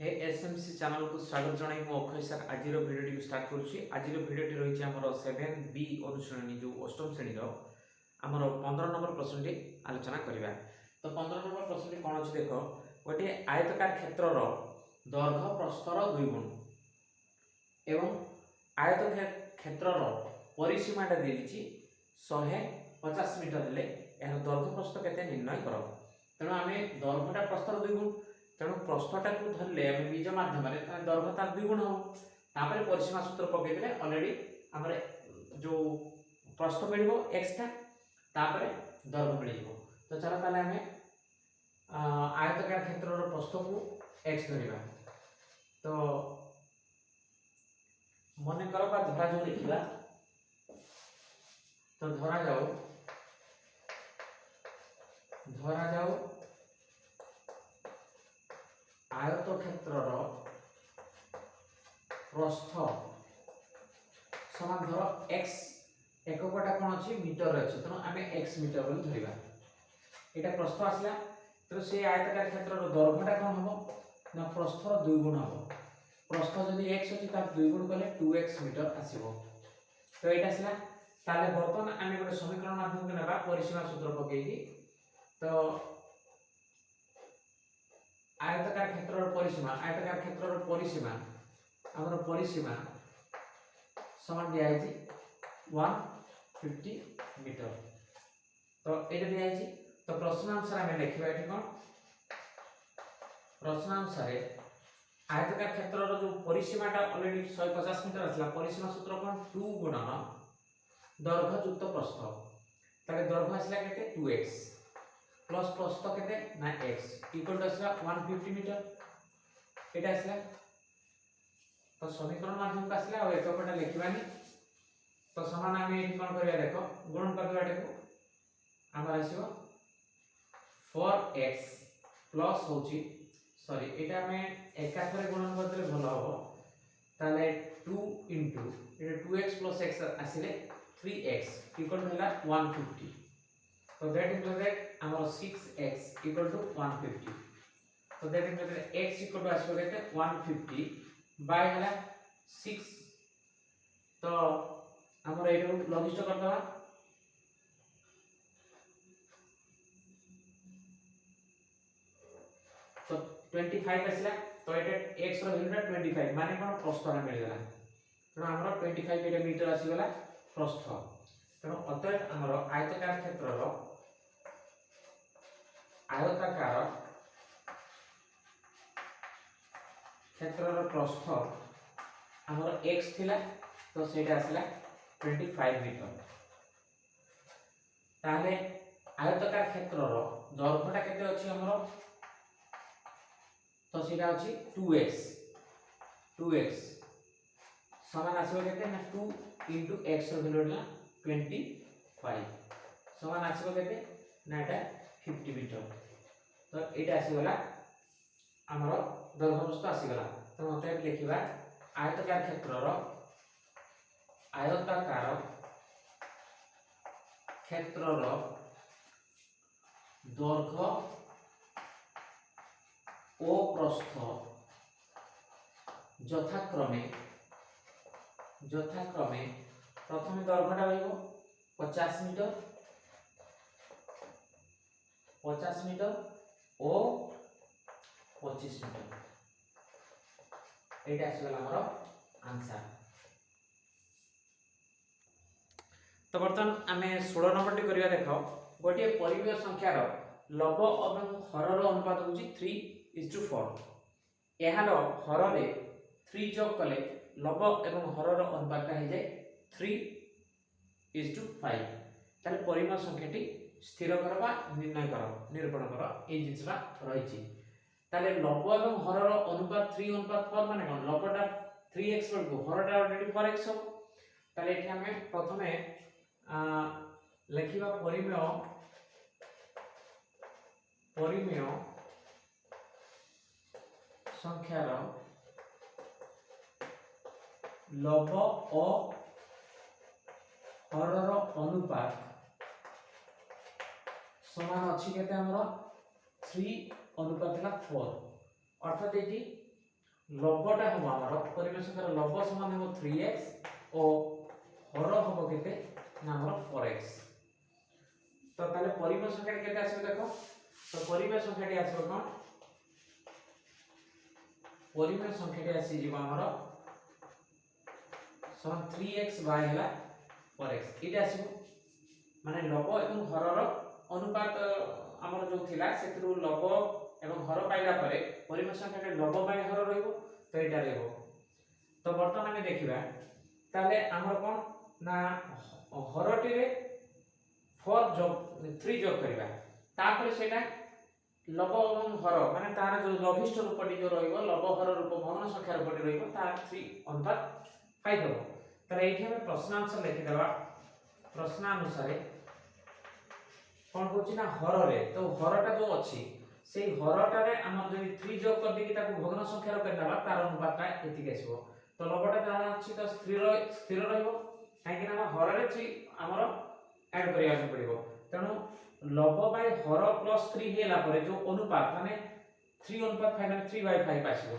एएसएमसी channel को स्वागत जनाई मु अक्षय सर आज भिडियो को स्टार्ट करुच्ची आज भिडियो रही आमर 7B अनुश्रेणी जो अष्टम श्रेणी आमर 15 नंबर प्रश्न टी आलोचना करवा। तो 15 नंबर प्रश्न टी कौन अच्छे देख गोटे आयतकार क्षेत्र दैर्घ्य प्रस्थर 2 गुण एवं आयत क्षेत्र परिसीमाटा दी 150 मीटर हेले यार दैर्घ्य प्रस्थ केते निर्णय कर। तेणु आम दैर्घ्यटा प्रस्थर 2 गुण तेणु प्रस्थटा को धरले आम बीज मध्यम दैर्घ्य तार 2 गुण हम तापर परिसीमा सूत्र पकईदे अलरेडी आम जो प्रस्थ मिल एक्स तापर दैर्घ्य मिल। तो चलो ताले आम आयतकार क्षेत्र प्रस्थ को एक्स धरिबा। तो मन कर धरा जो लिखा तो धरा जाओ आयत क्षेत्र प्रस्थ समान धर एक्स एककटा कौन अच्छी मीटर अच्छे तेणु आम एक्स मीटर धरवा यहाँ प्रस्थ आसला तो से आयतकार क्षेत्र दैर्घ्यटा कौन हम ना प्रस्थर 2 गुण हम प्रस्थ जब एक्स अच्छी तार 2 गुण कले 2x मीटर आसो। तो ये आसला ताले बर्तमान आम गोटे समीकरण माध्यम ना परिसीमा सूत्र पकईकि तो आयतकार क्षेत्र परिसीमा आमर परिसीमा समान दिया 150 मीटर। तो ये दिया तो प्रश्न अनुसार आम लिखा ये कौन प्रश्न अनुसार आयतकार क्षेत्र जो परिसीमाटा अलरेडी 150 मीटर आसला परिसीमा सूत्र कौन 2 गुणन दैर्घ्य युक्त प्रस्थ ताले दैर्घ्य आसला केते 2x प्लस प्रस्थ केते ना x इक्वल टू आसला 150 मीटर एटा आसला। तो समीकरण माध्यम आसला और एककटा लिखबानी तो समान आम ये कौन करवा देख गुणन करदेवा आम आसो 4x प्लस होची सॉरी एटा आम एकाथरे गुणन करदे भल हम ताले 2 इंटू 2x प्लस x आसिले 3x इक्वल टू होला 150। तो दैट इक्वल टू आमर 6x इक्वल टू 150। तो that equal to x equal to आसो केते 150 बाय हला 6। तो आमर एटो लघिष्ठ करदवा तो 25 आसला तो एटा x रो वैल्यूटा 25 माने कोन प्रस्थटा मिल गला तो आमर 25 एटा मीटर आसी गला प्रस्थ। तेणु अतएव आमर आयतकार क्षेत्र प्रस्थ आमर x थिला तो सेटा आसला 25 मीटर। ताले आयतकार क्षेत्र दैर्घ्यटा केते अछि हमर तो सेटा अछि 2x समान आसीबो केते ना 2 into x रो वैल्यू ना 25 समान आसीबो केते ना एटा 50 मीटर। तो एटा आसी गला हमर दैर्घ्य प्रस्थ आसी गला। तो मतलब लिखिबा आयतकार क्षेत्र दैर्घ्य ओ प्रस्थ यथाक्रमे प्रथम दैर्घ्यटा रहिबो 50 मीटर ओ 25 मीटर एटा आसगला हमर आंसर। तो बर्तमान आम 16 नंबर टी करवा देख गोटे परिमेय संख्यार लव और हरर अनुपात हूँ 3:4 यार हर 3 जोग कले लव एवं हरर अनुपात हो जाए 3:5 ताले परिमेय संख्याटी स्थिर कर निर्णय कर निरूपण कर ये जिनसा रही ताले लव एवं हरर अनुपात 3:4 माने कोन लवटा 3x बेलू हरटा ऑलरेडी 4x हो ताले एठी हमें प्रथमे लिखिबा परिमेय संख्यार लव और हरर अनुपात समान अच्छी केते हमर 3 अनुपात 4 अर्थात ये लबटा हम आमर परिमेय संख्यार लब समान हम 3x और हर हम केते ना हमर 4x। तो ताले परिमेय संख्या केते आसीबो देखो। तो परिमेय संख्याटी आसीबो कोन परिमेय संख्याटी आसी जीव हमर समान 3x बाय हला 4x इटा आसीबो माने लब एवं हरर अनुपात हमर जो थिला सेतरु लब एवं हर पाइला परे परिमेय संख्याटी लब बाय हर रहइबो। तो एटा रहइबो। तो वर्तमान हम देखिबा ताले हमर कोन ना हरटी रे 4 जोग 3 जोग करबा तापर सेटा लब एवं हर माने तार जो लघिष्ठ रूपटी जो रहइबो लब हर रूप भग्न संख्या रूपटी रहइबो तार 3 अनुपात 5 हो। त एठी हम प्रश्नांश लिखि देबा। प्रश्नानुसार कोन होची ना हर रे तो हरटा जो अछि से हरटा रे हमर जदि 3 जोग कर देकी ताको भग्न संख्या रो करनाबा तार अनुपातटा एतिक आसीबो। तो लबटा तार अछि तो स्थिर रहइबो काहे कि ना हर रे 3 हमर ऐड करिया पड़िबो। तणो लब बाय हर प्लस 3 हेला परे जो अनुपात माने 3 अनुपात 5 माने 3/5 आसीबो।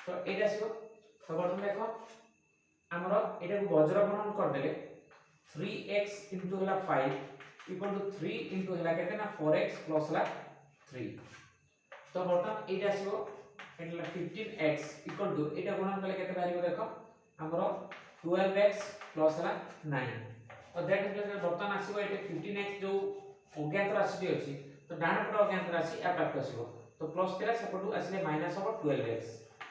तो एटा आसीबो। तो बर्तन देखो हमर एटा को वज्र गणन कर देले 3x इनटू हला 5 इक्वल टू 3 इनटू हला केते ना 4x प्लस हला 3। तो बर्तन एटा आसीबो एटा 15x इक्वल टू एटा गणन कले केते बारिबो देखो हमर 12x प्लस हला 9। तो दैट मींस बर्तन आसीबो एटा 15x जो अज्ञात राशि अछि तो डान पट अज्ञात राशि आ पाक आसीबो। तो प्लस 13 सेपटू आसीले माइनस हो 12x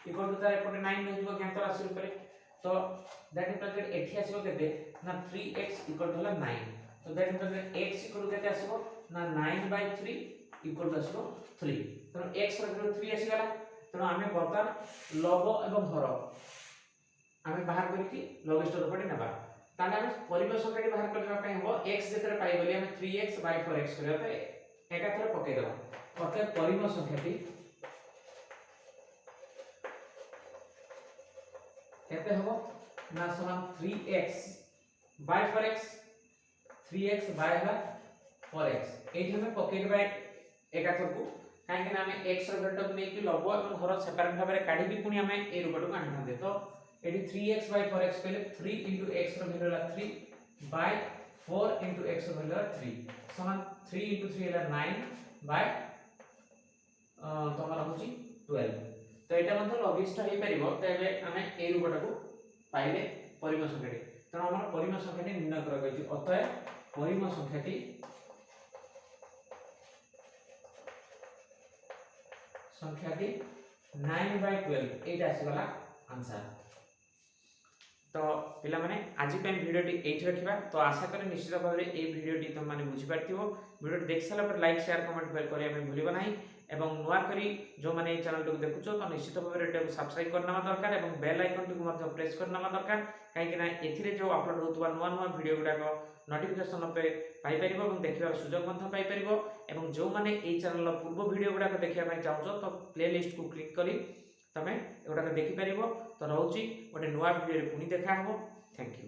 इक्वल टू तार एपटे 9 नै जिवो अज्ञात राशि ऊपर। तो दैट मींस एठी आसीबो केते ना 3x इक्वल टू हला 9। तो that means x equal to केते आसीबो ना 9/3 इक्वल टू आसीबो 3। तो x रो वैल्यू 3 आसी गला। तो हमें बर्तन लब एवं हर हमें बाहर करके लघिष्ठ रूपटी नेबा ताले हम परिमेय संख्याटी बाहर करबा पय हो x जेतरे पाइ गली हम 3x/4x करबा तो एका थरे पके देबा। ओके परिमेय संख्याटी केते हो ना समान 3x/4x 3x/4x एठी हम पके देबा एका थरकू काहे कि हमें x रो वैल्यू नै कि लब एवं हर सेपरेट भाबरे काढी भी पुनी हमें ए रूपटू काढी थांदे। तो एठी 3x/4x पहले 3 into x रो वैल्यू ला 3/4 into x रो वैल्यू ला 3 समान 3 into 3 ला 9 तमरा होची 12। तो एटा मतलब लघिष्ठ हे परिबो। तो एबे हमें ए रूपटाको पाइले परिमेय संख्याटी। त हमर परिमेय संख्याटी निर्णय करा गयछि। अतः परिमेय संख्याटी 9/12 एटा आसी गला आंसर। तो पिला माने आज पे वीडियोटी एठी रखिबा। तो आशा करी निश्चित भाव ए वीडियोटी तुम माने बुझी पारथिबो। वीडियो देख साला पर लाइक शेयर कमेंट करिया में भूलिबा नाही एवं नुआ करी जो माने ए चैनल को देखुछो तो निश्चित भाव एटा को सब्सक्राइब करना दरकार एवं बेल आइकन को मध्य प्रेस करना दरकार काहे कि ना एथिरे जो अपलोड होतबा नुआ नुआ वीडियो गुडा को नोटिफिकेशन पे पाई परिबो एवं देखिबा सुযোগ मध्य पाई परिबो। एवं जो माने ए चैनल पूर्व वीडियो गुडा को देखिया पय चाहछो तो प्लेलिस्ट को क्लिक करी तमे एगुडा देखि परिबो। तो रहउची गोटे नुआ वीडियो रे पुनी देखा हबो। Thank you.